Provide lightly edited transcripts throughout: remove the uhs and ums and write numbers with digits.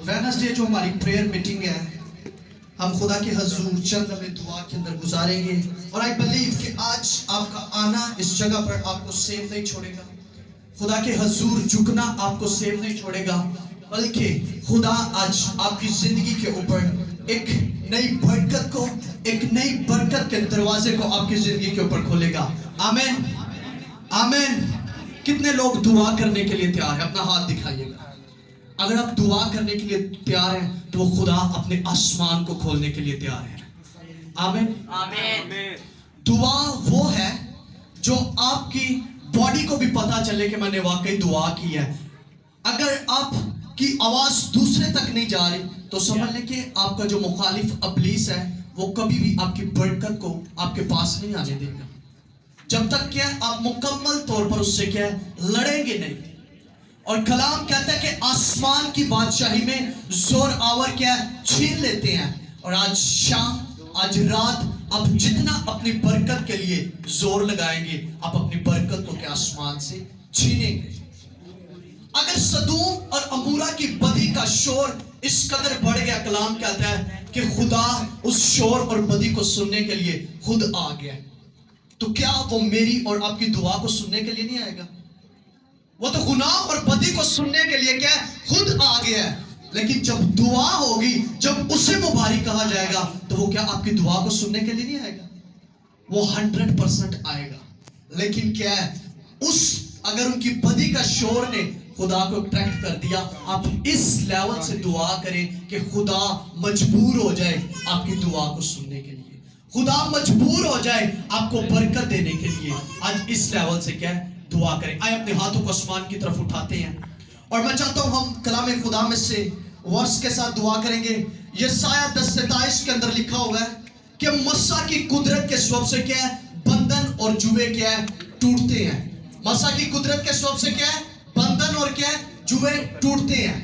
Wednesday जो हमारी prayer meeting है, हम खुदा के हजूर चंद लम्हे दुआ के अंदर गुजारेंगे। और आई बिलीव कि आज आपका आना इस जगह पर आपको सेव नहीं छोड़ेगा, खुदा के हजूर झुकना आपको सेव नहीं छोड़ेगा, बल्कि खुदा आज आपकी जिंदगी के ऊपर एक नई बरकत को, एक नई बरकत के दरवाजे को आपकी जिंदगी के ऊपर खोलेगा। आमीन, आमीन। कितने लोग दुआ करने के लिए तैयार हैं? अपना हाथ दिखाइएगा। अगर आप दुआ करने के लिए तैयार हैं तो वो खुदा अपने आसमान को खोलने के लिए तैयार है। आमीन, आमीन। दुआ वो है जो आपकी बॉडी को भी पता चले कि मैंने वाकई दुआ की है। अगर आपकी आवाज दूसरे तक नहीं जा रही तो समझ लें कि आपका जो मुखालिफ अबलीस है वो कभी भी आपकी बरकत को आपके पास नहीं आने देगा, जब तक क्या आप मुकम्मल तौर पर उससे क्या लड़ेंगे नहीं। और कलाम कहता है कि आसमान की बादशाही में जोर आवर क्या छीन लेते हैं। और आज शाम, आज रात आप जितना अपनी बरकत के लिए जोर लगाएंगे, आप अपनी बरकत को क्या आसमान से छीनेंगे। अगर सदूम और अमूरा की बदी का शोर इस कदर बढ़ गया, कलाम कहता है कि खुदा उस शोर और बदी को सुनने के लिए खुद आ गया, तो क्या वो मेरी और आपकी दुआ को सुनने के लिए नहीं आएगा? वो तो गुनाह और बदी को सुनने के लिए क्या खुद आ गया है। लेकिन जब दुआ होगी, जब उसे मुबारक कहा जाएगा, तो वो क्या आपकी दुआ को सुनने के लिए नहीं आएगा? वो 100% आएगा। लेकिन क्या है, अगर उनकी बदी का शोर ने खुदा को अट्रैक्ट कर दिया, आप इस लेवल से दुआ करें कि खुदा मजबूर हो जाए आपकी दुआ को सुनने के लिए, खुदा मजबूर हो जाए आपको बरकत देने के लिए। आज इस लेवल से क्या दुआ करें। आए अपने हाथों को आसमान की तरफ उठाते हैं और मैं चाहता हूं हम कलाम खुदा में से वर्स के साथ दुआ करेंगे। यशायाह 10:27 के अंदर लिखा हुआ है कि मसा की कुदरत के सबब से क्या है, बंधन और जुए क्या है टूटते हैं। मसा की कुदरत के सबब से क्या है, बंधन और क्या है जुए टूटते हैं।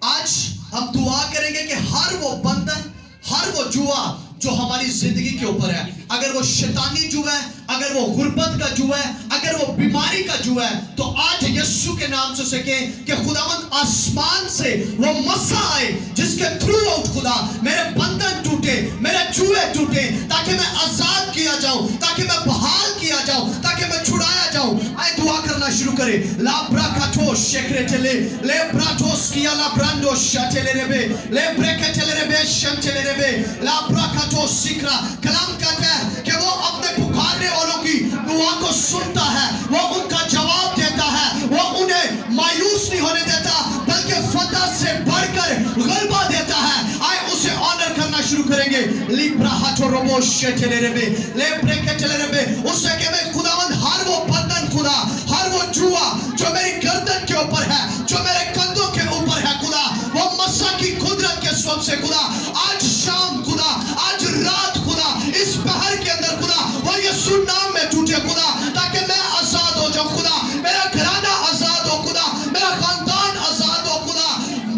आज हम दुआ करेंगे कि हर वो बंधन, हर वो जुआ जो हमारी जिंदगी के ऊपर है, अगर वो शैतानी जुआ है, अगर वो गुर्बत का जुआ है, अगर वो बीमारी का जुआ है, तो आज यीशु के नाम से सके कि खुदावंद आसमान से वो मसा आए जिसके थ्रू आउट खुदा मेरे बंधन टूटे, मेरे जुए टूटे, ताकि मैं आजाद किया जाऊं, ताकि मैं बहाल किया जाऊं, ताकि मैं छुड़ाया जाऊं। आए दुआ करना शुरू करें। ला ब्राकाटो शेक्रेटेले ले ब्राटोस किया ला ब्रांडो शाटेले रेबे ले ब्रेकेटेले रेबे शंटेले रेबे ला ब्राकाटो सिक्रा। कलाम कहता है कि वो अपने पुकारने वालों की दुआ को सुनता है, वो उनका जवाब देता है, वो उन्हें मायूस नहीं होने देता, बल्कि फतह से बढ़कर गलबा देता है। आए उसे ऑनर करना शुरू करेंगे। लिब्रा हाथो रोबो शेटेले रेबे ले ब्रेकेटेले रेबे। उससे कि मैं खुदावंद हर वो बंधन खुदा, हर वो जुआ जो मेरी गर्दन के ऊपर है, जो मेरे कंधों के ऊपर है खुदा, वो मसा की कुदरत के सबब से खुदा आज शाम खुदा, आज रात खुदा, इस पहर के अंदर खुदा वो यीशु नाम में टूटे खुदा, ताकि मैं आजाद हो जाऊं खुदा, मेरा घराना आजाद हो खुदा, मेरा खानदान आजाद हो खुदा।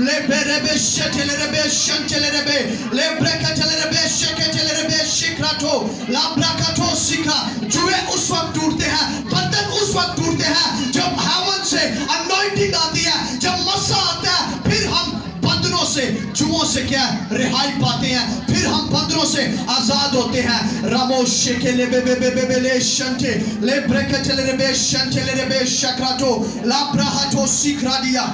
ले बेरेबे शेटेले रेबे शंटेले रेबे ले ब्रेकेटेले रेबे शेकेटेले रेबे शिक्राटो ला ब्राकाटो सिक्रा। जुए उस वक्त टूटते हैं, बंधन उस वक्त टूटते हैं जब हेवन से अनॉइंटिंग आती है, जब मसा आता है, फिर हम बंधनों से, जुओं से क्या रिहाई पाते हैं, फिर हम बंधनों से आजाद होते हैं। रामो शेकेले बेबे बेबे ले शंटे ले ब्रेकेटेले रेबे शंटेले रेबे शक्राटो ला ब्राहाटो सिक्रा दिया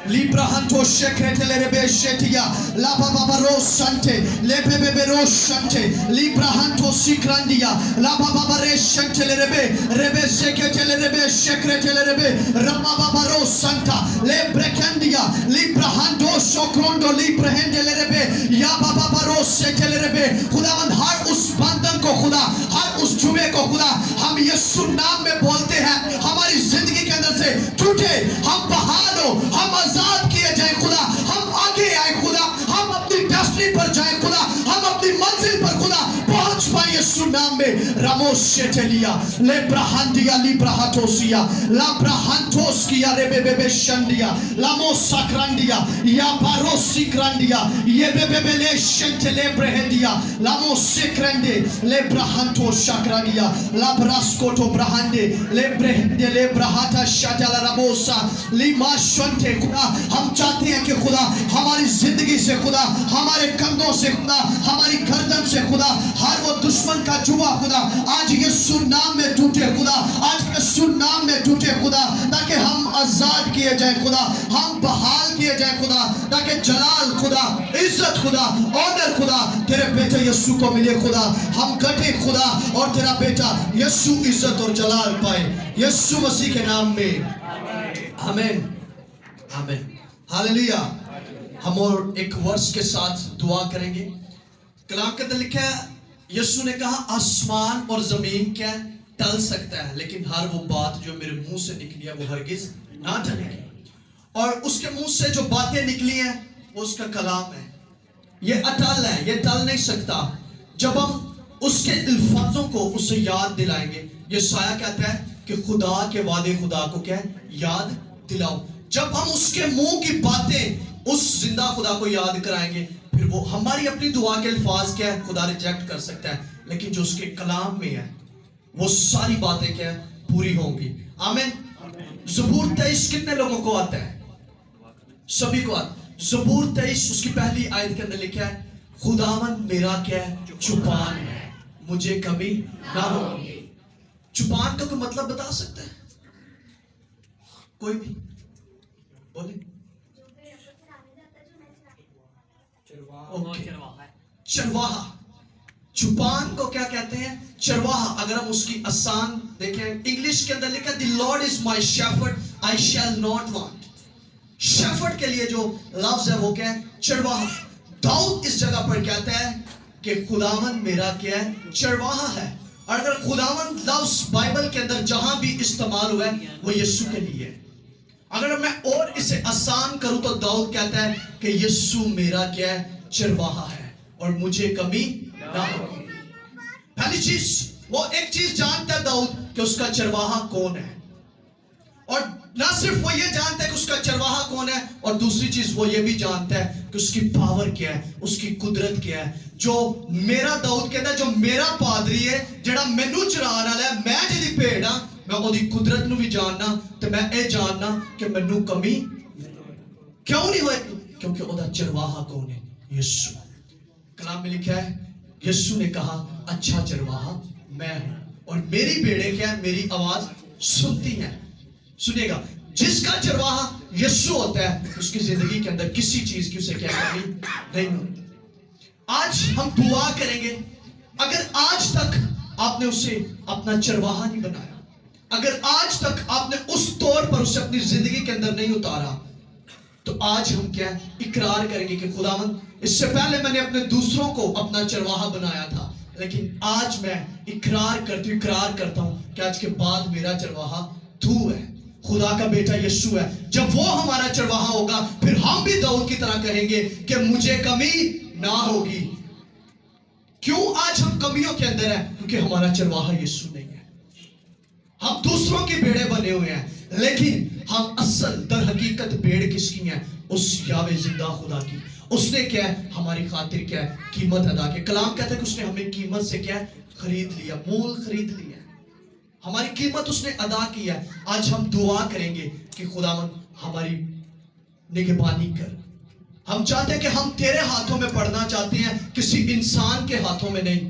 Librahanto shekretele rebe shetia la baba ro sante le bebe ro sante librahanto sikrandia la baba re shantele rebe seketele rebe shekretele rebe rama baba ro santa le brekandia librahanto sokrondo librahendele rebe ya baba ro setele rebe। खुदावंद हर उस बंधन को खुदा, हर उस जुए को खुदा हम यीशु नाम में बोलते हैं, हमारी जिंदगी के अंदर से टूटे, हम बहाल हो, हम आजाद किए जाए खुदा, हम आगे आए खुदा, हम अपनी डेस्टिनी पर जाए खुदा, हम अपनी मंजिल पर खुदा पहुंच पाए यीशु नाम में। Ramoshetelia, Lebrahandia, Librahatosia, Labrahantoskia, Rebebe Shandia, Lamosa Grandia, Yabarosi Grandia, Yebebele Shentelebrahendia, Lamose Grande, Lebrahanto Shagradia, Labrascoto Brahande, Lebrehende, Lebrahata Shatala Rabosa, Lima Shante खुदा हम चाहते हैं कि खुदा हमारी जिंदगी से खुदा हमारे कंधों से खुदा हमारी गर्दन से खुदा हर वो दुश्मन का जुआ खुदा आज यीशु नाम में टूटे खुदा आज यीशु नाम में टूटे खुदा ताकि हम आजाद किए जाए खुदा हम बहाल किए जाए खुदा ताकि जलाल खुदा इज्जत खुदा ऑनर खुदा तेरे बेटे यीशु को मिले खुदा हम कटे खुदा और तेरा बेटा यीशु इज्जत और जलाल पाए यीशु मसीह के नाम में आमीन आमीन हालेलुया। हम और एक वर्ष के साथ दुआ करेंगे। कलाम के अंदर लिखा है यीशु ने कहा आसमान और जमीन क्या टल सकता है लेकिन हर वो बात जो मेरे मुंह से निकली है वो हरगिज ना टलेगी। और उसके मुंह से जो बातें निकली हैं वो उसका कलाम है, ये अटल है, ये टल नहीं सकता। जब हम उसके अल्फाजों को उसे याद दिलाएंगे, ये साया कहता है कि खुदा के वादे खुदा को क्या याद दिलाओ। जब हम उसके मुंह की बातें उस जिंदा खुदा को याद कराएंगे फिर वो हमारी अपनी दुआ के अल्फाज क्या है खुदा रिजेक्ट कर सकता है लेकिन जो उसके कलाम में है वो सारी बातें क्या है पूरी होंगी। आमीन। ज़बूर 23 कितने लोगों को आता है? सभी को आता। ज़बूर 23 उसकी पहली आयत के अंदर लिखा है खुदावन मेरा क्या है चुपान है मुझे कभी ना होगी। चुपान का कोई मतलब बता सकता है कोई भी? बोले चरवाहा। चुपान को क्या कहते हैं? चरवाहा। अगर हम उसकी आसान देखें इंग्लिश के अंदर लिखा the Lord is my shepherd I shall not want. Shepherd के लिए जो लफ्ज है वो क्या है? चरवाहा। दाऊद इस जगह पर कहता है कि खुदावन मेरा क्या है चरवाहा है। और अगर खुदावन लफ्ज बाइबल के अंदर जहां भी इस्तेमाल हुआ है वो यीशु के लिए है। अगर मैं और इसे आसान करूं तो दाऊद कहता है कि यीशु मेरा क्या है चरवाहा है और मुझे कमी ना होगी। पहली चीज वो एक चीज जानता है दाऊद कि उसका चरवाहा कौन है और ना सिर्फ वो ये जानता है कि उसका चरवाहा कौन है और दूसरी चीज वो ये भी जानता है कि उसकी पावर क्या है उसकी कुदरत क्या है। जो मेरा दाऊद कहता है जो मेरा पादरी है जेड़ा मैनू चरान वाला है मैं जिहदी भेड़ हां मैं ओदी कुदरत नू भी जानना ते मैं ये जानना कि मैनू कमी क्यों नहीं होएगी क्योंकि ओदा चरवाहा कौन है यीशु। कलाम में लिखा है यीशु ने कहा अच्छा चरवाहा मैं हूं और मेरी भेड़ें क्या है मेरी आवाज सुनती हैं। सुनिएगा जिसका चरवाहा यीशु होता है उसकी जिंदगी के अंदर किसी चीज की उसे क्या कमी नहीं होती। आज हम दुआ करेंगे अगर आज तक आपने उसे अपना चरवाहा नहीं बनाया अगर आज तक आपने उस तौर पर उसे अपनी जिंदगी के अंदर नहीं उतारा तो आज हम क्या इकरार करेंगे कि खुदावंद इससे पहले मैंने अपने दूसरों को अपना चरवाहा बनाया था लेकिन आज मैं इकरार करता हूं कि आज के बाद मेरा चरवाहा तू है खुदा का बेटा यीशु है। जब वो हमारा चरवाहा होगा फिर हम भी दाऊद की तरह कहेंगे कि मुझे कमी ना होगी। क्यों आज हम कमियों के अंदर है? क्योंकि हमारा चरवाहा यीशु नहीं है। हम दूसरों की भेड़े बने हुए हैं लेकिन हम असल दर हकीकत भेड़ किसकी है? उस यावे जिंदा खुदा की। उसने क्या है हमारी खातिर क्या है कीमत अदा की। कलाम कहता है कि उसने हमें कीमत से क्या खरीद लिया, मोल खरीद लिया, हमारी कीमत उसने अदा की है। आज हम दुआ करेंगे कि खुदावन हमारी निगहबानी कर। हम चाहते हैं कि हम तेरे हाथों में पढ़ना चाहते हैं किसी इंसान के हाथों में नहीं।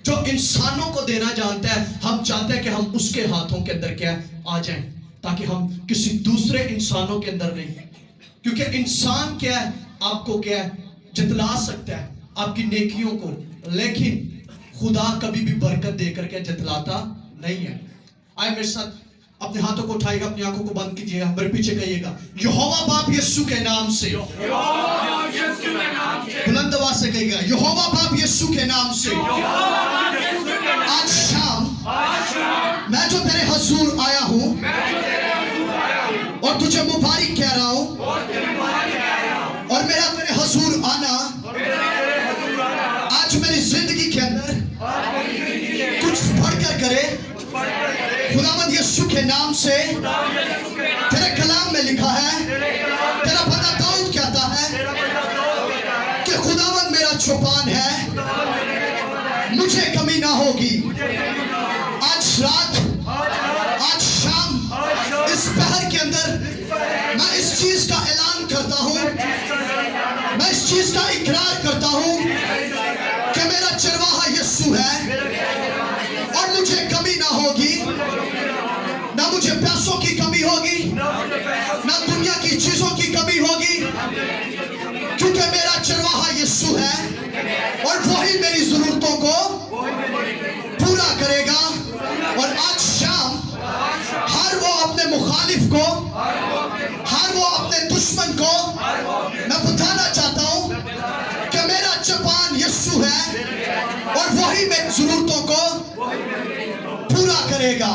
जो इंसानों को देना जानता है हम चाहते हैं कि हम उसके हाथों के अंदर क्या आ जाएं ताकि हम किसी दूसरे इंसानों के अंदर नहीं। क्योंकि इंसान क्या है आपको क्या है जितला सकता है आपकी नेकियों को, लेकिन खुदा कभी भी बरकत देकर के जितलाता नहीं है। आए मेरे साथ अपने हाथों को उठाएगा, अपनी आंखों को बंद कीजिएगा, मेरे पीछे कहिएगा यहोवा बाप यीशु के नाम से, बुलंद आवाज से कहिएगा यहोवा बाप यीशु के नाम से आज शाम मैं जो तेरे हुजूर आया हूं और तुझे मुबारक कह रहा हूं और मेरा तेरे हुजूर आना आज मेरी जिंदगी के अंदर कुछ के नाम से तेरे कलाम में लिखा है, तेरा पता दाऊद कहता है कि खुदावंद मेरा चौपान है, मुझे कमी ना होगी। आज रात, आज शाम, इस पहर के अंदर मैं इस चीज का ऐलान करता हूँ, मैं इस चीज का इकरार करता हूँ कि मेरा चरवाहा यीशु है और मुझे कमी ना होगी, ना मुझे पैसों की कमी होगी, ना दुनिया की चीजों की कमी होगी, क्योंकि मेरा चरवाहा यीशु है और वही मेरी जरूरतों को पूरा करेगा। और आज शाम हर वो अपने मुखालिफ को, हर वो अपने दुश्मन को मैं बताना चाहता हूँ कि मेरा चौपान यीशु है और वही मेरी जरूरतों को पूरा करेगा।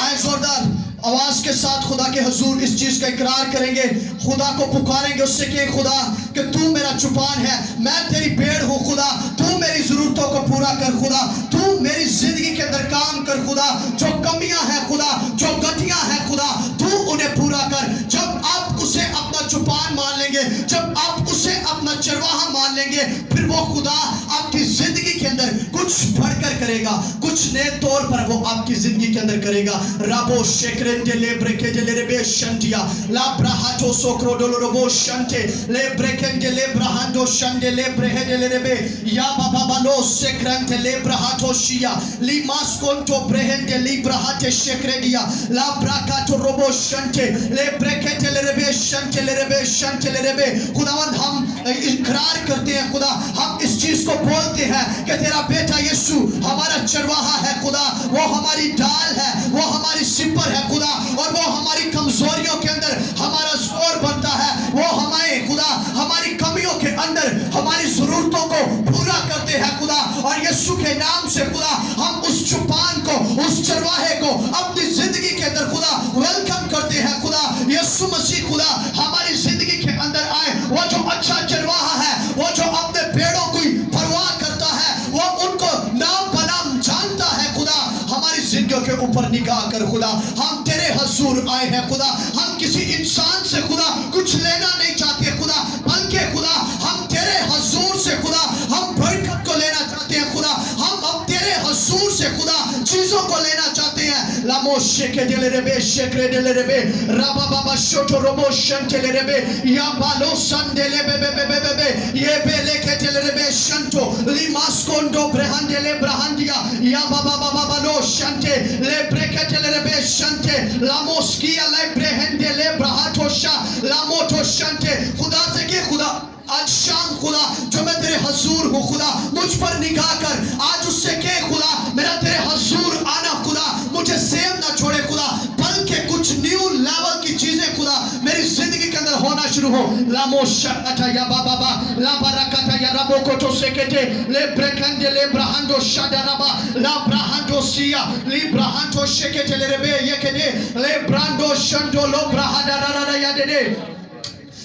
आए जोरदार आवाज के साथ खुदा के हुजूर इस चीज का इकरार करेंगे, खुदा को पुकारेंगे उससे कि खुदा कि तू मेरा चौपान है, मैं तेरी भेड़ हूँ खुदा, तू मेरी जरूरतों को पूरा कर खुदा, तू मेरी जिंदगी के अंदर काम कर खुदा, जो कमियां हैं खुदा, जो गतियां हैं खुदा, तू उन्हें पूरा कर। जब आप उसे अपना चौपान मान लेंगे, जब आप उसे अपना चरवाहा मान लेंगे, फिर वो खुदा आपकी जिंदगी के अंदर कुछ बढ़कर करेगा, कुछ नए तौर पर वो आपकी जिंदगी के अंदर करेगा। राबो शेकरेंटे ले ब्रेकेजे ले रेबे शंटिया ला ब्राहाटो सोक्रो डोलोरोबो शंटे ले ब्रेकेंजे ले ब्राहांडो शंडे ले ब्रेहेजे ले रेबे या बाबा बालो सेक्रंटे ले ब्राहाटो शिया ली मास्कोंटो ब्रेहेंजे ली ब्राहाटे शेक्रेडिया ला ब्राकाटो रोबो शंटे ले ब्रेकेटे ले रेबे शंटे ले रेबे शंटे ले रेबे। खुदावंद हम इकरार करते हैं खुदा, हम इस चीज को बोलते हैं कि तेरा बेटा यीशु हमारा चरवाहा है खुदा, वो हमारी ढाल है, वो हमारी सिपर है खुदा, और वो हमारी कमजोरियों के अंदर हमारा जोर बनता है, वो हमारे खुदा हमारी कमियों के अंदर हमारी जरूरतों को पूरा करते हैं खुदा। और यीशु के नाम से खुदा हम उस चौपान को, उस चरवाहे को अपनी जिंदगी के अंदर खुदा वेलकम करते हैं खुदा। यीशु मसीह खुदा हमारी जिंदगी के अंदर आए, वो जो अच्छा चरवाहा है, वो जो अपने पेड़ों की परवाह करता है, वो उनको नाम बनाम जानता है खुदा। हमारी जिंदगियों के ऊपर निगाह कर खुदा, हम तेरे हुजूर आए हैं खुदा, हम किसी इंसान से खुदा कुछ लेना नहीं चाहते खुदा, बल्कि खुदा हम तेरे हुजूर से खुदा हम बरकत को लेना चाहते हैं खुदा, हम अब तेरे हुजूर से खुदा चीजों को लेना चाहते हैं। लामो शेके डेले रेबे शेकरे डेले रेबे राबा बाबा शोटो रोबो शंटेले रेबे या बालो संडेले बेबे बेबे बेबे ये बेले के डेले रेबे शंटो लिमास्कोंडो ब्रहांडेले ब्रहांडिया या बाबा बाबा बालो शंटे ले ब्रेके डेले रेबे शंटे लामोस्किया ले ब्रहेंडेले ब्रहाटोशा लामोटो शंटे। खुदा से के खुदा आज शाम खुदा जो मैं तेरे हुजूर हूँ खुदा, मुझ पर निगाह कर, आज उससे के खुदा मेरा तेरे हुजूर आना खुदा मुझे सेम ना छोड़े खुदा, बल्कि कुछ न्यू लेवल की चीजें खुदा मेरी जिंदगी के अंदर होना शुरू हो। लामो शक्ता या बाबा बा ला बरकता या रबो कोटो सेकेटे ले ब्रेकंडे ले ब्राहांडो शादाराबा ला ब्राहांडो सिया ली ब्राहांडो सेकेटे ले रेबे येकेने ले ब्रांडो शंडो लो ब्राहादारारा या देने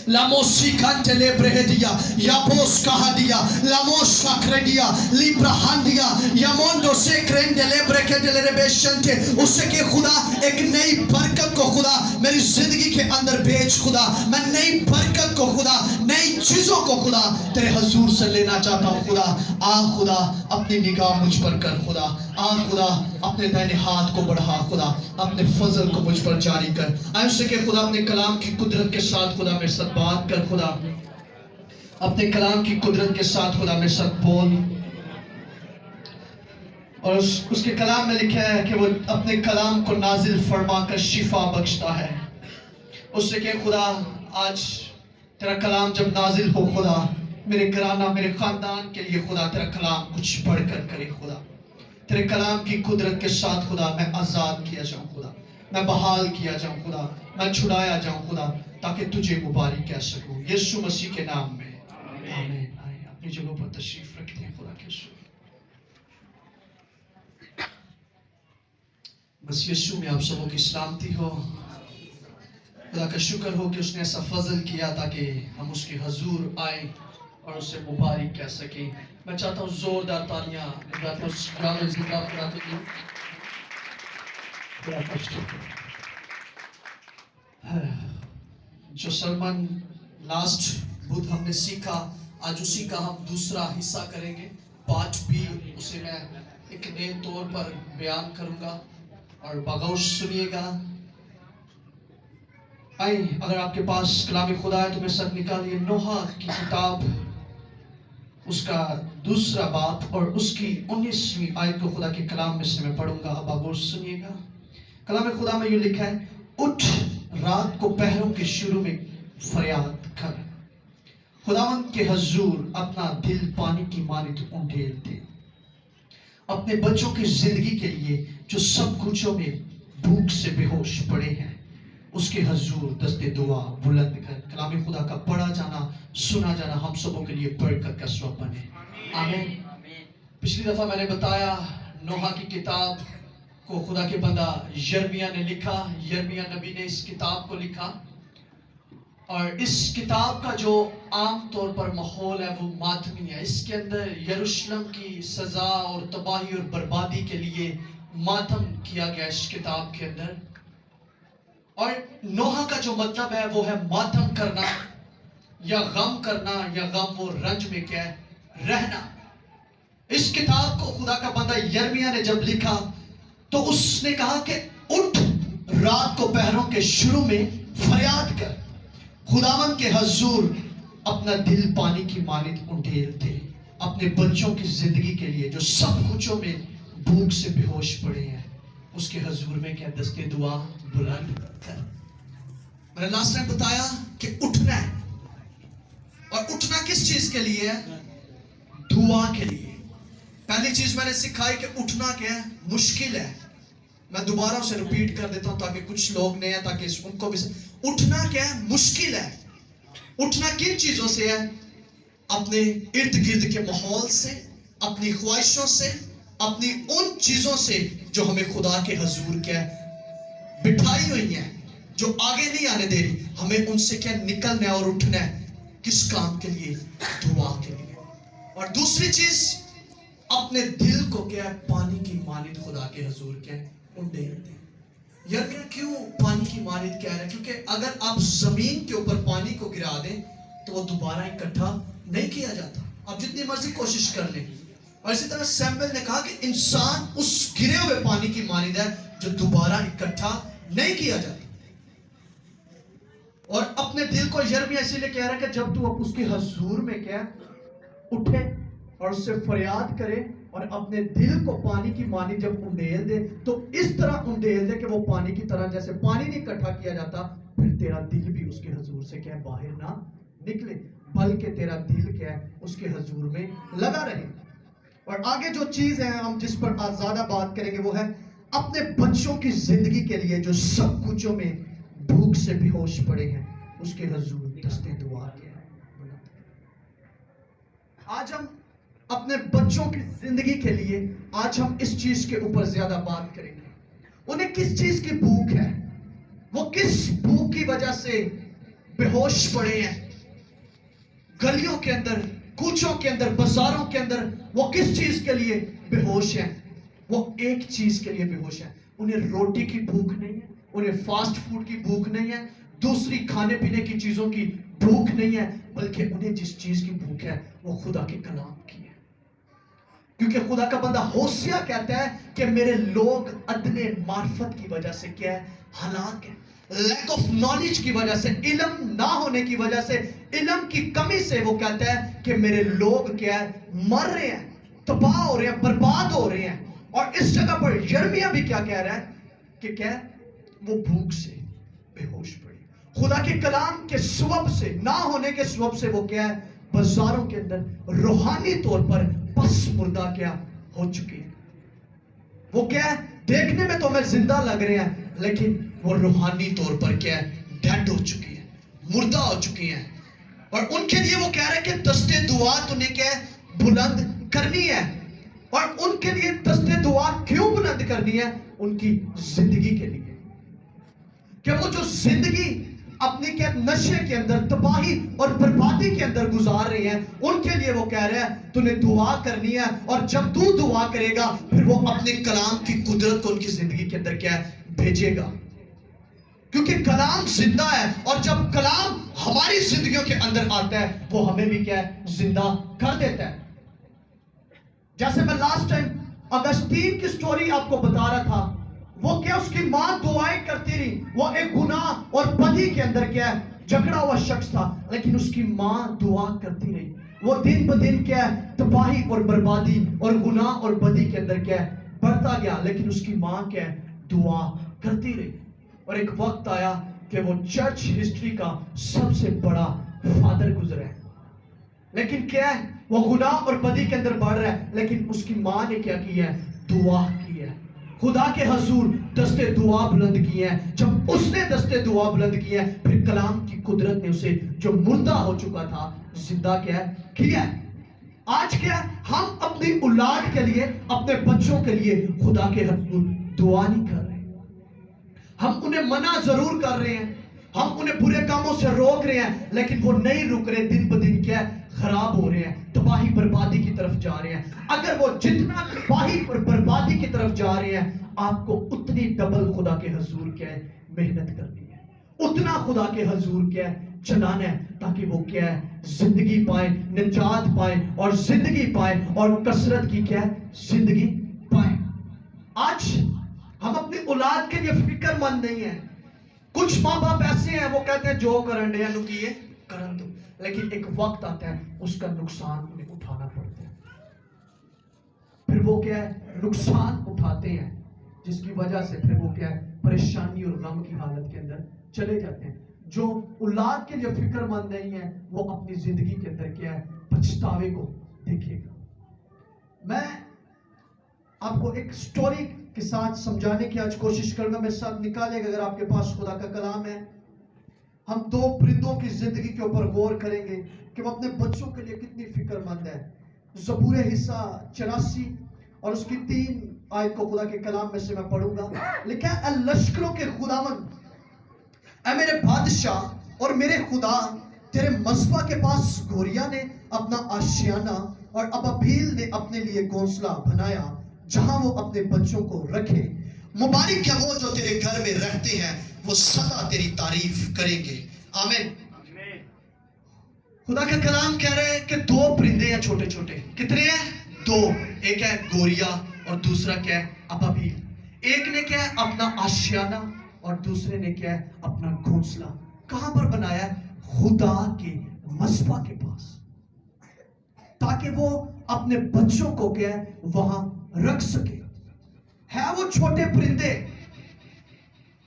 लामोसी कांटेले ब्रहेदिया यापोस कहादिया लामोस साक्रेडिया लिब्राहांडिया यामोंडो से क्रेंडेले ब्रेकेडेले रेबेशंटे, उससे के खुदा एक नई बरकत को खुदा मेरी जिंदगी के अंदर भेज खुदा, मैं नई बरकत को खुदा, नई चीजों को खुदा तेरे हुजूर से लेना चाहता हूँ खुदा। आ खुदा अपनी निगाह मुझ पर कर खुदा, आ खुदा अपने दाहिने हाथ को बढ़ा खुदा, अपने फजल को मुझ पर जारी कर। आए उससे के खुदा अपने कलाम की कुदरत के साथ खुदा मेरे साथ बात कर खुदा, अपने कलाम की कुदरत के साथ खुदा मेरे साथ बोल। और उसके कलाम में लिखा है कि वो अपने कलाम को नाजिल फरमा कर शिफा बख्शता है। उससे के खुदा आज तेरा कलाम जब नाजिल हो खुदा मेरे घराना मेरे खानदान के लिए खुदा तेरा कलाम कुछ बढ़कर करे खुदा, तेरे कलाम की कुदरत के साथ खुदा मैं आजाद किया जाऊं खुदा, मैं बहाल किया जाऊं खुदा, मैं छुड़ाया जाऊं खुदा, ताकि तुझे मुबारक कह सकूं यीशु मसीह के नाम में आमीन। अपनी जगहों पर तशरीफ रखते हैं खुदा के यीशु। बस यीशु में आप सबों की सलामती हो। खुदा का शुक्र हो कि उसने ऐसा फजल किया ताकि हम उसके हुजूर आए और उससे मुबारक कह सके। मैं चाहता हूँ जोरदार तालियां बड़ा कष्ट है। जो सरमन लास्ट बुध हमने सीखा, आज उसी का हम दूसरा हिस्सा करेंगे। पाठ भी उसे मैं एक नए तौर पर बयान करूंगा और बगौश सुनिएगा। आइए, अगर आपके पास कलाम खुदा है तो मैं सब निकालिए नोहा की किताब, उसका दूसरा बाब और उसकी 19वीं आयत को खुदा के कलाम में से मैं पढ़ूंगा। अब आप सुनिएगा। कलाम खुदा में यूं लिखा है, उठ रात को पहरों के शुरू में फरियाद कर, खुदावंद के हजूर अपना दिल पानी की मानित उंडेल दे। अपने बच्चों की जिंदगी के लिए जो सब कुछों में भूख से बेहोश पड़े हैं, उसके हजूर दस्ते दुआ बुलंद कर। कलाम खुदा का पढ़ा जाना, सुना जाना हम सबों के लिए बरकत का सबब बने। आमीन। पिछली दफा मैंने बताया नोहा की किताब को खुदा के बंदा यिर्मयाह ने लिखा। यिर्मयाह नबी ने इस किताब को लिखा और इस किताब का जो आम तौर पर माहौल है वो मातमी है। इसके अंदर यरूशलेम की सजा और तबाही और बर्बादी के लिए मातम किया गया इस किताब के अंदर। और नोहा का जो मतलब है वो है मातम करना या गम करना, या गम वो रंज में क्या है, रहना। इस किताब को खुदा का बंदा यिर्मयाह ने जब लिखा तो उसने कहा कि उठ रात को पहरों के शुरू में फरियाद कर, खुदावन के हजूर अपना दिल पानी की मानित उंडेल दे। अपने बच्चों की जिंदगी के लिए जो सब कुछों में भूख से बेहोश पड़े हैं, उसके हजूर में क्या दस्ते दुआ बुलंद कर। मैंने लास्ट टाइम बताया कि उठना है, और उठना किस चीज के लिए है? दुआ के लिए। पहली चीज मैंने सिखाई कि उठना क्या है, मुश्किल है। मैं दोबारा उसे रिपीट कर देता हूं ताकि कुछ लोग नए हैं, ताकि उनको भी। उठना क्या है? मुश्किल है। उठना किन चीजों से है? अपने इर्द गिर्द के माहौल से, अपनी ख्वाहिशों से, अपनी उन चीजों से जो हमें खुदा के हजूर क्या बिठाई हुई है, जो आगे नहीं आने दे रही। हमें उनसे क्या निकलना है और उठना है। किस काम के लिए? दुआ के लिए। और दूसरी चीज, अपने दिल को क्या पानी की मानित खुदा के हजूर क्या उंडेल दे। यिर्मयाह क्यों पानी की मानित कह रहे हैं? क्योंकि अगर आप जमीन के ऊपर पानी को गिरा दें तो वो दोबारा इकट्ठा नहीं किया जाता, आप जितनी मर्जी कोशिश कर लें। और इसी तरह सैमुएल ने कहा कि इंसान उस गिरे हुए पानी की मानित है जो दोबारा इकट्ठा नहीं किया जाता। और अपने दिल को यिर्मयाह इसीलिए कह रहा है कि जब तू उसके हजूर में क्या उठे और उससे फरियाद करे और अपने दिल को पानी की मानी जब उंडेल दे, तो इस तरह उंडेल दे कि वो पानी की तरह, जैसे पानी नहीं इकट्ठा किया जाता, फिर तेरा दिल भी उसके हजूर से क्या बाहर ना निकले, बल्कि तेरा दिल क्या है उसके हजूर में लगा रहे। और आगे जो चीज है हम जिस पर आज ज्यादा बात करेंगे वो है अपने बच्चों की जिंदगी के लिए जो सब कुछों में भूख से बेहोश पड़े हैं, उसके हजूर दस्ते दुआ के। आज हम अपने बच्चों की जिंदगी के लिए आज हम इस चीज के ऊपर ज्यादा बात करेंगे। उन्हें किस चीज की भूख है, वो किस भूख की वजह से बेहोश पड़े हैं, गलियों के अंदर, कूचों के अंदर, बाजारों के अंदर वो किस चीज के लिए बेहोश हैं? वो एक चीज के लिए बेहोश है। उन्हें रोटी की भूख नहीं है, उन्हें फास्ट फूड की भूख नहीं है, दूसरी खाने पीने की चीजों की भूख नहीं है, बल्कि उन्हें जिस चीज की भूख है वो खुदा के कलाम की है। क्योंकि खुदा का बंदा होशिया कहता है कि मेरे लोग अदने मार्फत की वजह से क्या है, हलाक है। लैक ऑफ नॉलेज की वजह से, इल्म ना होने की वजह से, इल्म की कमी से वो कहता है कि मेरे लोग क्या है, मर रहे हैं, तबाह हो रहे हैं, बर्बाद हो रहे हैं। और इस जगह पर यिर्मयाह भी क्या कह रहा है कि क्या वो भूख से बेहोश पड़े, खुदा के कलाम के सबब से, ना होने के सबब से वो क्या है, बाजारों के अंदर रूहानी तौर पर बस मुर्दा क्या हो चुके हैं। वो क्या है, देखने में तो हमें जिंदा लग रहे हैं, लेकिन वो रूहानी तौर पर क्या है, डेड हो चुकी है, मुर्दा हो चुकी हैं। और उनके लिए वो कह रहे हैं कि दस्ते दुआ तूने क्या है, बुलंद करनी है। और उनके लिए दस्ते दुआ क्यों बुलंद करनी है? उनकी जिंदगी के लिए, कि वो जो जिंदगी अपनी क्या नशे के अंदर, तबाही और बर्बादी के अंदर गुजार रहे हैं, उनके लिए वो कह रहे हैं तूने दुआ करनी है। और जब तू दुआ करेगा फिर वो अपने कलाम की कुदरत को उनकी जिंदगी के अंदर क्या है, بھیجے گا, کیونکہ کلام زندہ ہے, اور جب کلام ہماری زندگیوں کے اندر آتا ہے وہ ہمیں بھی کیا ہے, زندہ کر دیتا ہے. جیسے میں لاسٹ ٹائم اگسٹین کی سٹوری آپ کو بتا رہا تھا, وہ کیا اس کی ماں دعائیں کرتی رہی, وہ ایک گناہ اور بدی کے اندر کیا ہے, جھگڑا ہوا شخص تھا, لیکن اس کی ماں دعا کرتی رہی. وہ دن بدن کیا ہے, تباہی اور بربادی اور گناہ اور بدی کے اندر کیا ہے, بڑھتا گیا, لیکن اس کی ماں کیا ہے, دعا کرتی رہی. اور ایک وقت آیا کہ وہ چرچ ہسٹری کا سب سے بڑا فادر گزرا ہے, لیکن کیا ہے, وہ گناہ اور بدی کے اندر بڑھ رہا ہے, لیکن اس کی ماں نے کیا کیا ہے, دعا کی ہے. خدا کے حضور دستے دعا بلند کیے ہیں. جب اس نے دستے دعا بلند کیے ہیں, پھر کلام کی قدرت نے اسے جو مردہ ہو چکا تھا زندہ کیا ہے, کیا ہے. آج کیا ہے, ہم اپنی اولاد کے لیے, اپنے بچوں کے لیے خدا کے حضور دعا نہیں کر رہے. ہم انہیں منع ضرور کر رہے ہیں, ہم انہیں برے کاموں سے روک رہے ہیں, لیکن وہ نہیں رک رہے, دن بدن کیا ہے, خراب ہو رہے ہیں, تباہی بربادی کی طرف جا رہے ہیں. اگر وہ جتنا تباہی اور بربادی کی طرف جا رہے ہیں, آپ کو اتنی ڈبل خدا کے حضور کیا ہے, محنت کرنی ہے, اتنا خدا کے حضور کیا ہے, چلانا ہے, تاکہ وہ کیا ہے, زندگی پائیں, نجات پائیں, اور زندگی پائیں, اور کثرت کی کیا ہے, زندگی پائیں. آج ہم اپنی اولاد کے لیے فکر مند نہیں ہیں. کچھ ماں باپ ایسے ہیں, وہ کہتے ہیں جو کرن دے نو کیے کرن دو, لیکن ایک وقت آتا ہے اس کا نقصان انہیں اٹھانا پڑتا ہے. پھر وہ کیا ہے, نقصان اٹھاتے ہیں, جس کی وجہ سے پھر وہ کیا ہے, پریشانی اور غم کی حالت کے اندر چلے جاتے ہیں. جو اولاد کے لیے فکر مند نہیں ہے, وہ اپنی زندگی کے اندر کیا ہے, پچھتاوے کو دیکھے گا. میں آپ کو ایک سٹوری کے ساتھ سمجھانے کی آج کوشش کروں گا. میرے ساتھ نکالے گا اگر آپ کے پاس خدا کا کلام ہے. ہم دو پرندوں کی زندگی کے اوپر غور کریں گے کہ وہ اپنے بچوں کے لیے کتنی فکر مند ہے. زبور حصہ 84 اور اس کی 3 آیت کو خدا کے کلام میں سے میں پڑھوں گا. لکھا ہے, اے لشکروں کے خداوند, اے میرے بادشاہ اور میرے خدا, تیرے مذبح کے پاس گوریا نے اپنا آشیانہ اور ابابیل نے اپنے لیے گھونسلہ بنایا جہاں وہ اپنے بچوں کو رکھے. مبارک ہے وہ جو تیرے گھر میں رہتے ہیں, وہ سدا تیری تعریف کریں گے. آمین. خدا کا کلام کہہ رہے ہیں کہ 2 پرندے ہیں چھوٹے چھوٹے. کتنے ہیں؟ 2. ایک ہے گوریا اور دوسرا کیا ہے, ابابیل. ایک نے کیا ہے, اپنا آشیانہ, اور دوسرے نے کیا ہے, اپنا گھونسلہ. کہاں پر بنایا ہے؟ خدا کے مذبح کے پاس, تاکہ وہ اپنے بچوں کو کیا ہے, وہاں رکھ سکے. ہے وہ چھوٹے پرندے,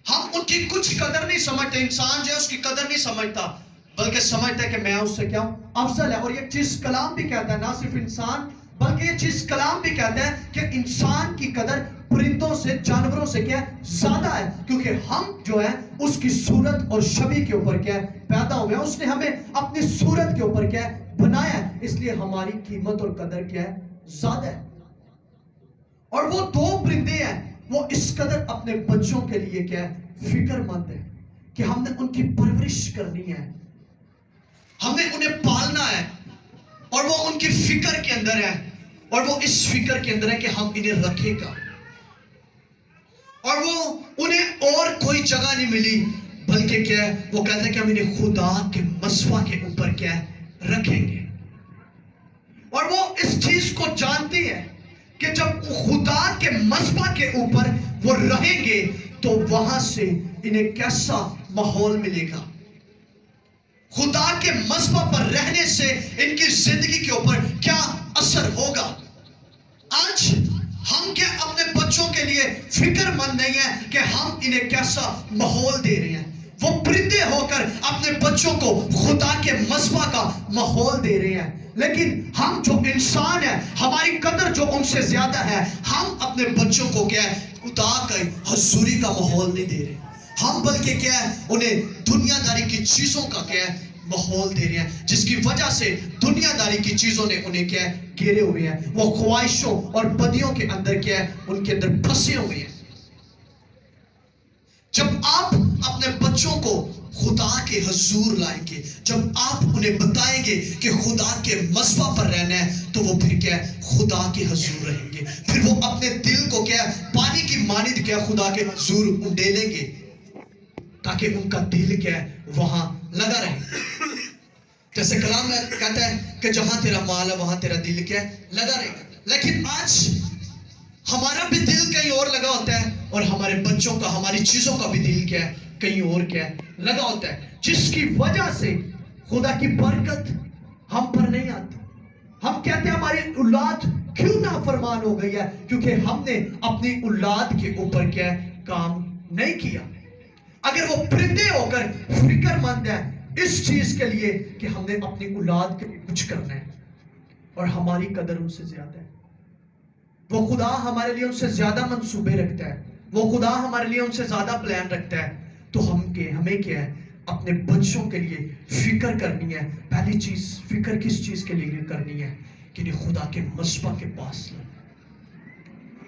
ہم ان کی کچھ قدر نہیں سمجھتے. انسان جو ہے اس کی قدر نہیں سمجھتا, بلکہ سمجھتا ہے کہ میں اس سے کیا ہوں, افضل ہے. اور یہ چیز کلام بھی کہتا ہے, نہ صرف انسان بلکہ یہ چیز کلام بھی کہتا ہے کہ انسان کی قدر پرندوں سے, جانوروں سے کیا ہے, زیادہ ہے. کیونکہ ہم جو ہے اس کی صورت اور شبیہ کے اوپر کیا ہے, پیدا ہوئے ہیں. اس نے ہمیں اپنی صورت کے اوپر کیا ہے, بنایا ہے. اس لیے ہماری قیمت اور قدر کیا ہے, زیادہ ہے. اور وہ 2 پرندے ہیں, وہ اس قدر اپنے بچوں کے لیے کیا ہے, فکر مند ہے کہ ہم نے ان کی پرورش کرنی ہے, ہم نے انہیں پالنا ہے, اور وہ ان کی فکر کے اندر ہے, اور وہ اس فکر کے اندر ہے کہ ہم انہیں رکھے گا. اور وہ انہیں اور کوئی جگہ نہیں ملی, بلکہ کیا ہے, وہ کہتے ہیں کہ ہم انہیں خدا کے مذبح کے اوپر کیا ہے, رکھیں گے. اور وہ اس چیز کو جانتی ہے کہ جب خدا کے مذبح کے اوپر وہ رہیں گے تو وہاں سے انہیں کیسا ماحول ملے گا. خدا کے مذبح پر رہنے سے ان کی زندگی کے اوپر کیا اثر ہوگا. آج ہم کیا اپنے بچوں کے لیے فکر مند نہیں ہیں کہ ہم انہیں کیسا ماحول دے رہے ہیں. وہ پرندے ہو کر اپنے بچوں کو خدا کے مذبح کا ماحول دے رہے ہیں, لیکن ہم جو انسان ہیں, ہماری قدر جو ان سے زیادہ ہے, ہم اپنے بچوں کو کیا ہے, خدا کا حضوری کا ماحول نہیں دے رہے. ہم بلکہ کیا ہے, انہیں دنیا داری کی چیزوں کا کیا ہے, ماحول دے رہے ہیں, جس کی وجہ سے دنیا داری کی چیزوں نے انہیں کیا ہے, گھیرے ہوئے ہیں. وہ خواہشوں اور بدیوں کے اندر کیا ہے, ان کے اندر پھنسے ہوئے ہیں. جب آپ اپنے بچوں کو خدا کے حضور لائیں گے, جب آپ انہیں بتائیں گے کہ خدا کے مذبح پر رہنا ہے, تو وہ پھر کیا ہے, خدا کے حضور رہیں گے. پھر وہ اپنے دل کو کیا ہے, پانی کی مانند کیا خدا کے حضور انڈیلیں گے, تاکہ ان کا دل کیا ہے, وہاں لگا رہے. جیسے کلام میں کہتا ہے کہ جہاں تیرا مال ہے وہاں تیرا دل کیا ہے, لگا رہے گا. لیکن آج ہمارا بھی دل کہیں اور لگا ہوتا ہے, اور ہمارے بچوں کا, ہماری چیزوں کا بھی دل کیا ہے, کہیں اور کیا ہے, لگا ہوتا ہے, جس کی وجہ سے خدا کی برکت ہم پر نہیں آتی. ہم کہتے ہیں ہماری اولاد کیوں نافرمان ہو گئی ہے, کیونکہ ہم نے اپنی اولاد کے اوپر کیا ہے, کام نہیں کیا. اگر وہ پرندے ہو کر فکر مند ہے اس چیز کے لیے کہ ہم نے اپنی اولاد کے لیے کچھ کرنا ہے, اور ہماری قدر ان سے زیادہ ہے. وہ خدا ہمارے لیے ان سے زیادہ منصوبے رکھتا ہے, وہ خدا ہمارے لیے ان سے زیادہ پلان رکھتا ہے. تو ہمیں کیا ہے, اپنے بچوں کے لیے فکر کرنی ہے. پہلی چیز فکر کس چیز کے لیے کرنی ہے, کہ خدا کے مذبح کے پاس لیں.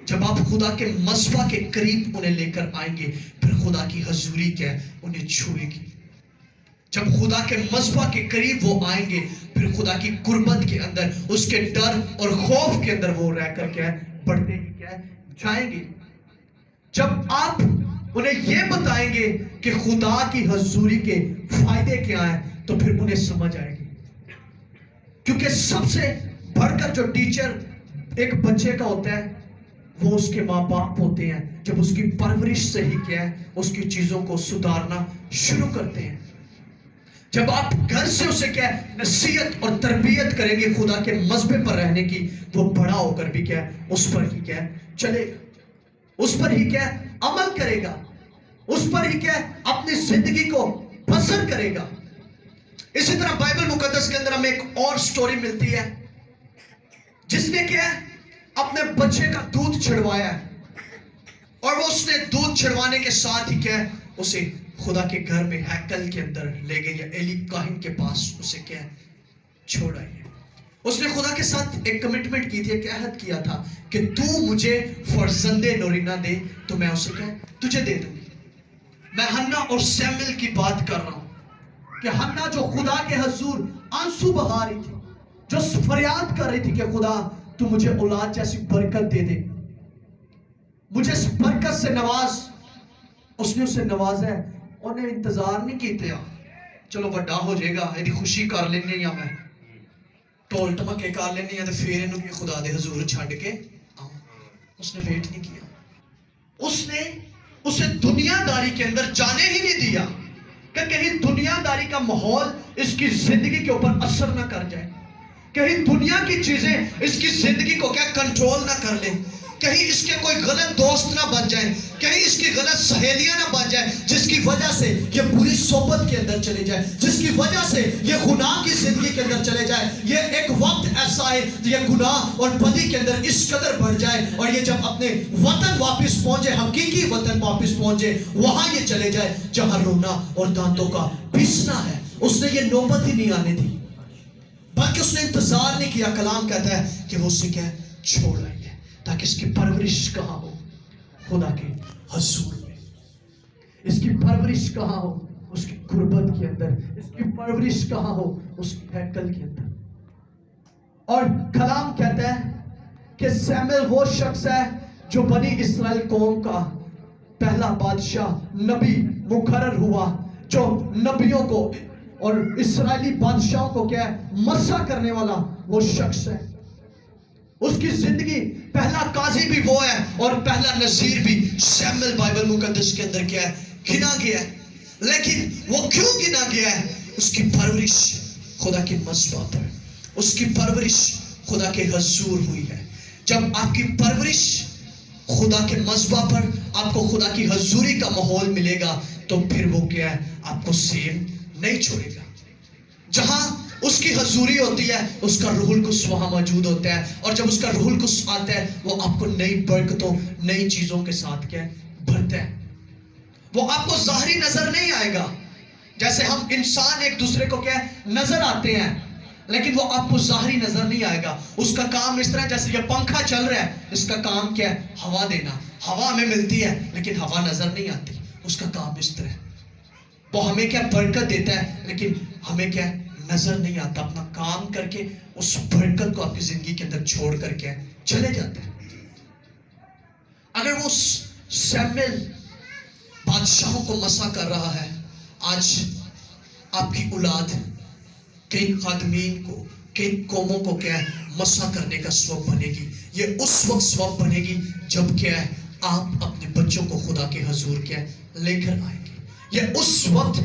جب آپ خدا کے مذبح کے قریب انہیں لے کر آئیں گے, پھر خدا کی حضوری کیا ہے, انہیں چھوئے گی. جب خدا کے مذبح کے قریب وہ آئیں گے, پھر خدا کی قربت کے اندر, اس کے ڈر اور خوف کے اندر وہ رہ کر کیا ہے, بڑھتے ہی کیا ہے, جائیں گے. جب آپ انہیں یہ بتائیں گے کہ خدا کی حضوری کے فائدے کیا ہیں, تو پھر انہیں سمجھ آئے گی. کیونکہ سب سے بڑھ کر جو ٹیچر ایک بچے کا ہوتا ہے, وہ اس کے ماں باپ ہوتے ہیں. جب اس کی پرورش صحیح کیا ہے, اس کی چیزوں کو سدھارنا شروع کرتے ہیں. جب آپ گھر سے اسے کیا ہے, نصیحت اور تربیت کریں گے خدا کے مذبح پر رہنے کی, وہ بڑا ہو کر بھی کیا ہے, اس پر ہی کیا ہے, چلے گا, اس پر ہی کیا ہے, عمل کرے گا, اس پر ہی کیا ہے, اپنی زندگی کو بسر کرے گا. اسی طرح بائبل مقدس کے اندر ہمیں ایک اور سٹوری ملتی ہے, جس نے کیا ہے, اپنے بچے کا دودھ چھڑوایا ہے, اور وہ اس نے دودھ چھڑوانے کے ساتھ ہی کیا ہے, اسے خدا کے گھر میں ہیکل کے اندر لے گئی, یا ایلی کاہن کے پاس اسے کیا ہے, چھوڑ آئی ہے. اس نے خدا کے ساتھ ایک کمٹمنٹ کی تھی, ایک عہد کیا تھا کہ تو مجھے فرزند نورینہ دے تو میں اسے کیا تجھے دے دوں گی. میں ہنا اور سیمل کی بات کر رہا ہوں, کہ ہنا جو خدا کے حضور آنسو بہا رہی تھی, جو فریاد کر رہی تھی کہ خدا تو مجھے اولاد جیسی برکت دے دے, مجھے اس برکت سے نواز. اس نے اسے نوازا ہے, انہیں انتظار نہیں کیتے, چلو بڑا ہو جائے گا, یہ خوشی کر لینی یا میں ٹول ٹمکے کر لینی ہے, تو پھر انہوں کی خدا دے حضور چھڑ کے آؤں. اس نے ویٹ نہیں کیا, اس نے اسے دنیا داری کے اندر جانے ہی نہیں دیا, کہ کہیں دنیا داری کا ماحول اس کی زندگی کے اوپر اثر نہ کر جائے, کہیں دنیا کی چیزیں اس کی زندگی کو کیا کنٹرول نہ کر لیں, کہیں اس کے کوئی غلط دوست نہ بن جائیں, کہیں اس کی غلط سہیلیاں نہ بن جائیں, جس کی وجہ سے یہ بری صحبت کے اندر چلے جائے, جس کی وجہ سے یہ گناہ کی زندگی کے اندر چلے جائے. یہ ایک وقت ایسا ہے یہ گناہ اور بدی کے اندر اس قدر بڑھ جائے, اور یہ جب اپنے وطن واپس پہنچے, حقیقی وطن واپس پہنچے, وہاں یہ چلے جائے جہاں رونا اور دانتوں کا پیسنا ہے. اس نے یہ نوبت ہی نہیں آنے دی, بلکہ اس نے انتظار نہیں کیا. کلام کہتا ہے کہ وہ اسے کیا چھوڑ آئی ہے, تاکہ اس کی پرورش کہاں ہو, خدا کے حضور میں. اس کی پرورش کہاں ہو, اس کی قربت کے اندر. اس کی پرورش کہاں ہو, اس کی ہیکل کے اندر. اور کلام کہتا ہے کہ سیمل وہ شخص ہے جو بنی اسرائیل قوم کا پہلا بادشاہ نبی مقرر ہوا, جو نبیوں کو اور اسرائیلی بادشاہوں کو کیا ہے مسح کرنے والا وہ شخص ہے. اس کی زندگی پہلا قاضی بھی وہ ہے اور پہلا نذیر بھی. سیموئیل بائبل مقدس کے اندر کیا ہے گنا گیا ہے, لیکن وہ کیوں گنا گیا ہے؟ اس کی پرورش خدا کے مذبح پر, اس کی پرورش خدا کے حضور ہوئی ہے. جب آپ کی پرورش خدا کے مذبح پر, آپ کو خدا کی حضوری کا ماحول ملے گا, تو پھر وہ کیا ہے آپ کو سیم نہیں چھوڑے گا. جہاں اس کی حضوری ہوتی ہے اس کا روح القدس وہاں موجود ہوتا ہے, اور جب اس کا روح القدس آتا ہے وہ آپ کو نئی برکتوں نئی چیزوں کے ساتھ کیا بھرتا ہے. وہ آپ کو ظاہری نظر نہیں آئے گا, جیسے ہم انسان ایک دوسرے کو کیا نظر آتے ہیں, لیکن وہ آپ کو ظاہری نظر نہیں آئے گا. اس کا کام اس طرح جیسے یہ پنکھا چل رہا ہے, اس کا کام کیا ہے ہوا دینا. ہوا ہمیں ملتی ہے لیکن ہوا نظر نہیں آتی, اس کا کام اس طرح. وہ ہمیں کیا برکت دیتا ہے، لیکن ہمیں کیا نظر نہیں آتا، اپنا کام کر کے اس برکت کو آپ کی زندگی کے اندر چھوڑ کر کے چلے جاتے ہیں۔ اگر وہ سیمویل بادشاہوں کو مسا کر رہا ہے، آج آپ کی اولاد کئی خادمین کو، کئی قوموں کو کیا ہے مسا کرنے کا سبب بنے گی۔ یہ اس وقت سبب بنے گی جب کیا ہے آپ اپنے بچوں کو خدا کے حضور کیا ہے لے کر آئیں گے۔ یہ اس وقت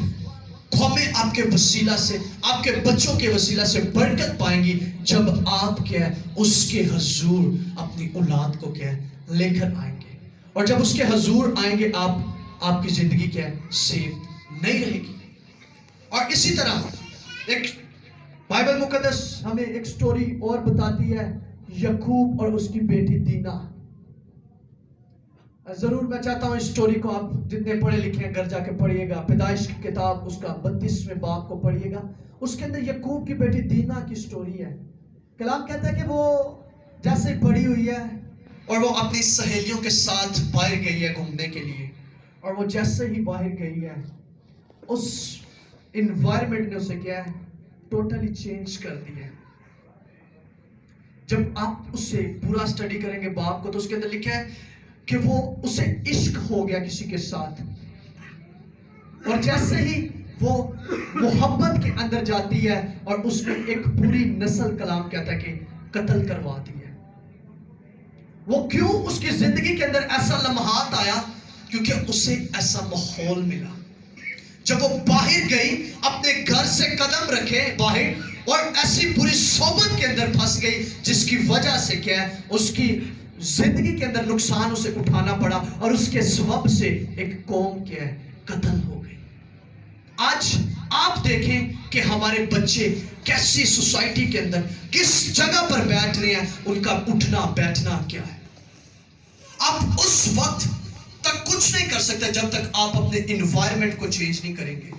قومیں آپ کے وسیلہ سے، آپ کے بچوں کے وسیلہ سے برکت پائیں گی جب آپ کیا ہے اس کے حضور اپنی اولاد کو کیا ہے لے کر آئیں گے۔ اور جب اس کے حضور آئیں گے آپ کی زندگی کیا ہے سیف نہیں رہے گی۔ اور اسی طرح ایک بائبل مقدس ہمیں ایک سٹوری اور بتاتی ہے، یعقوب اور اس کی بیٹی دینا۔ ضرور میں چاہتا ہوں اس سٹوری کو آپ جتنے پڑھے لکھے ہیں گھر جا کے پڑھیے گا۔ پیدائش کی کتاب اس کا 32ویں باب کو پڑھیے گا، اس کے اندر یعقوب کی بیٹی دینا کی سٹوری ہے۔ کلام کہتا ہے کہ وہ جیسے بڑی ہوئی ہے اور وہ اپنی سہیلیوں کے ساتھ باہر گئی ہے گھومنے کے لیے، اور وہ جیسے ہی باہر گئی ہے اس انوائرمنٹ نے اسے کیا ہے ٹوٹلی چینج کر دیا ہے۔ جب آپ اسے پورا سٹڈی کریں گے باپ کو تو اس کے اندر لکھا ہے کہ وہ اسے عشق ہو گیا کسی کے ساتھ، اور جیسے ہی وہ محبت کے اندر جاتی ہے اور اس نے ایک پوری نسل کلام کہتا ہے کہ قتل کروا دی ہے۔ وہ کیوں؟ اس کی زندگی کے اندر ایسا لمحات آیا کیونکہ اسے ایسا ماحول ملا۔ جب وہ باہر گئی، اپنے گھر سے قدم رکھے باہر، اور ایسی پوری صحبت کے اندر پھنس گئی جس کی وجہ سے کیا ہے اس کی زندگی کے اندر نقصان اسے اٹھانا پڑا، اور اس کے سبب سے ایک قوم کیا ہے قتل ہو گئی۔ آج آپ دیکھیں کہ ہمارے بچے کیسی سوسائٹی کے اندر کس جگہ پر بیٹھ رہے ہیں، ان کا اٹھنا بیٹھنا کیا ہے۔ آپ اس وقت تک کچھ نہیں کر سکتے جب تک آپ اپنے انوائرمنٹ کو چینج نہیں کریں گے،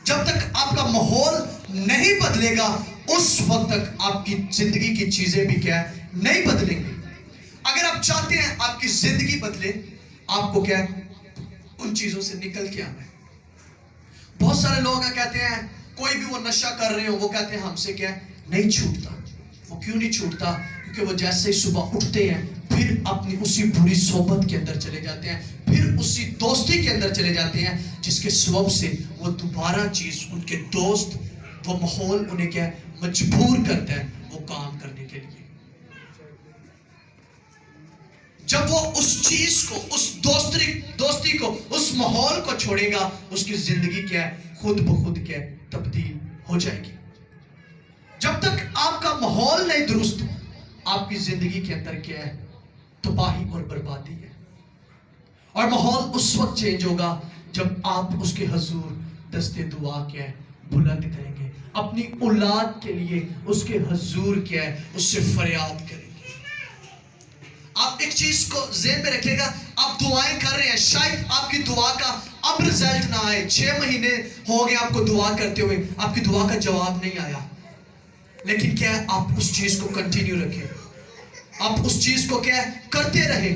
جب تک آپ کا ماحول نہیں بدلے گا اس وقت تک آپ کی زندگی کی چیزیں بھی کیا ہے نہیں بدلیں گی۔ اگر آپ چاہتے ہیں آپ کی زندگی بدلے، آپ کو کیا ہے ان چیزوں سے نکل کے آنا ہے۔ بہت سارے لوگ کہتے ہیں کوئی بھی وہ نشہ کر رہے ہو وہ کہتے ہیں ہم سے کیا ہے نہیں چھوٹتا۔ وہ کیوں نہیں چھوٹتا؟ کیونکہ وہ جیسے ہی صبح اٹھتے ہیں پھر اپنی اسی بری صحبت کے اندر چلے جاتے ہیں، پھر اسی دوستی کے اندر چلے جاتے ہیں جس کے سبب سے وہ دوبارہ چیز، ان کے دوست، وہ ماحول انہیں کیا ہے مجبور کرتا ہے وہ کام کرنے کے لیے۔ جب وہ اس چیز کو، اس دوستی کو، اس ماحول کو چھوڑے گا، اس کی زندگی کیا ہے خود بخود کیا ہے تبدیل ہو جائے گی۔ جب تک آپ کا ماحول نہیں درست، آپ کی زندگی کے اندر کیا ہے تباہی اور بربادی ہے۔ اور ماحول اس وقت چینج ہوگا جب آپ اس کے حضور دستے دعا کیا ہے بلند کریں گے، اپنی اولاد کے لیے اس کے حضور کیا ہے اس سے فریاد کریں گے۔ آپ ایک چیز کو ذہن میں رکھے گا، آپ دعائیں کر رہے ہیں، شاید آپ کی دعا کا اب رزلٹ نہ آئے، 6 مہینے ہو گئے آپ کو دعا کرتے ہوئے، آپ کی دعا کا جواب نہیں آیا، لیکن کیا ہے آپ اس چیز کو کنٹینیو رکھیں، آپ اس چیز کو کیا ہے کرتے رہیں،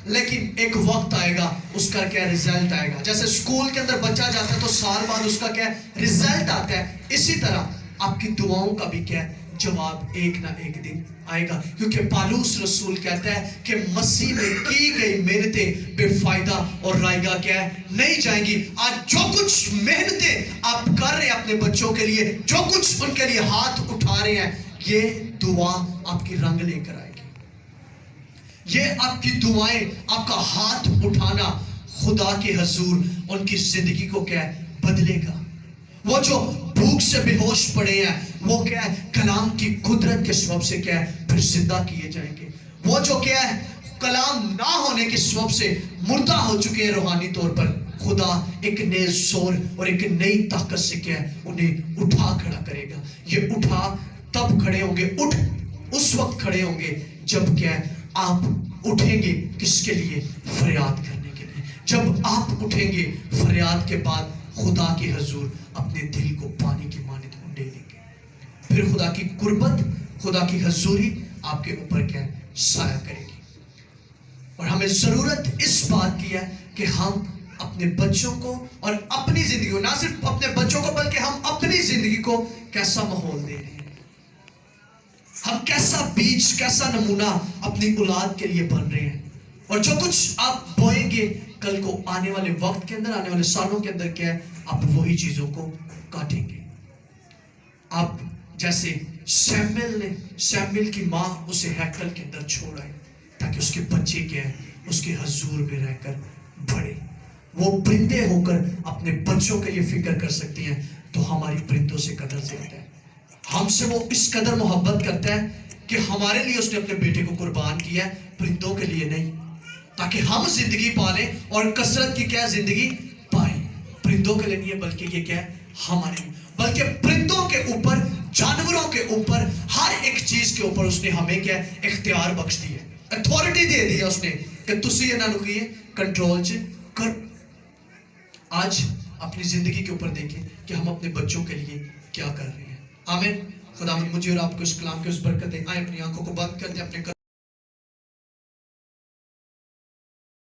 لیکن ایک وقت آئے گا اس کا کیا رزلٹ آئے گا۔ جیسے اسکول کے اندر بچہ جاتا ہے تو سال بعد اس کا کیا رزلٹ آتا ہے، اسی طرح آپ کی دعاؤں کا بھی کیا جواب ایک نہ ایک دن آئے گا، کیونکہ پالوس رسول کہتا ہے کہ مسیح میں کی گئی محنتیں بے فائدہ اور رائے گاہ کیا ہے نہیں جائیں گی۔ آج جو کچھ محنتیں آپ کر رہے ہیں اپنے بچوں کے لیے، جو کچھ ان کے لیے ہاتھ اٹھا رہے ہیں، یہ دعا آپ کی رنگ لے کر آئے گی۔ یہ آپ کی دعائیں، آپ کا ہاتھ اٹھانا خدا کے حضور ان کی زندگی کو کیا ہے بدلے گا۔ وہ جو بھوک سے بے ہوش پڑے ہیں وہ کیا ہے کلام کی قدرت کے سبب سے کیا ہے پھر زندہ کیے جائیں گے۔ وہ جو کیا ہے کلام نہ ہونے کے سبب سے مردہ ہو چکے ہیں روحانی طور پر، خدا ایک نئے زور اور ایک نئی طاقت سے کیا ہے انہیں اٹھا کھڑا کرے گا۔ یہ اٹھا تب کھڑے ہوں گے، اٹھ اس وقت کھڑے ہوں گے جب کیا ہے آپ اٹھیں گے کس کے لیے؟ فریاد کرنے کے لیے۔ جب آپ اٹھیں گے فریاد کے بعد خدا کے حضور اپنے دل کو پانی کی مانند انڈیلیں گے، پھر خدا کی قربت، خدا کی حضوری آپ کے اوپر کیا سایہ کرے گی۔ اور ہمیں ضرورت اس بات کی ہے کہ ہم اپنے بچوں کو اور اپنی زندگی کو, نہ صرف اپنے بچوں کو بلکہ ہم اپنی زندگی کو کیسا ماحول دے رہے ہیں, ہم کیسا بیج, کیسا نمونہ اپنی اولاد کے لیے بن رہے ہیں. اور جو کچھ آپ بوئیں گے کل کو آنے والے وقت کے اندر, آنے والے سالوں کے اندر کیا ہے, آپ وہی چیزوں کو کاٹیں گے. آپ جیسے سیمویل کی ماں اسے ہیکل کے اندر چھوڑ آئے تاکہ اس کے بچے کیا ہے, اس کے حضور میں رہ کر بڑھے. وہ پرندے ہو کر اپنے بچوں کے لیے فکر کر سکتی ہیں, تو ہماری پرندوں سے قدر زیادہ ہے. ہم سے وہ اس قدر محبت کرتا ہے کہ ہمارے لیے اس نے اپنے بیٹے کو قربان کیا ہے, پرندوں کے لیے نہیں, تاکہ ہم زندگی پالیں اور کثرت کی کیا زندگی پائیں. پرندوں کے لیے نہیں ہے بلکہ یہ کیا ہے, ہمارے لیے. بلکہ پرندوں کے اوپر, جانوروں کے اوپر, ہر ایک چیز کے اوپر اس نے ہمیں کیا اختیار بخش دی ہے, اتھارٹی دے دی ہے اس نے کہ تسی یہ نہ رکیے, کنٹرول کر. آج اپنی زندگی کے اوپر دیکھیں کہ ہم اپنے بچوں کے لیے کیا کر رہے ہیں. آمین. خدا مجھے اور آپ کو اس کلام کی اس برکت دے. آئیں اپنی آنکھوں کو بند کر دیں, اپنے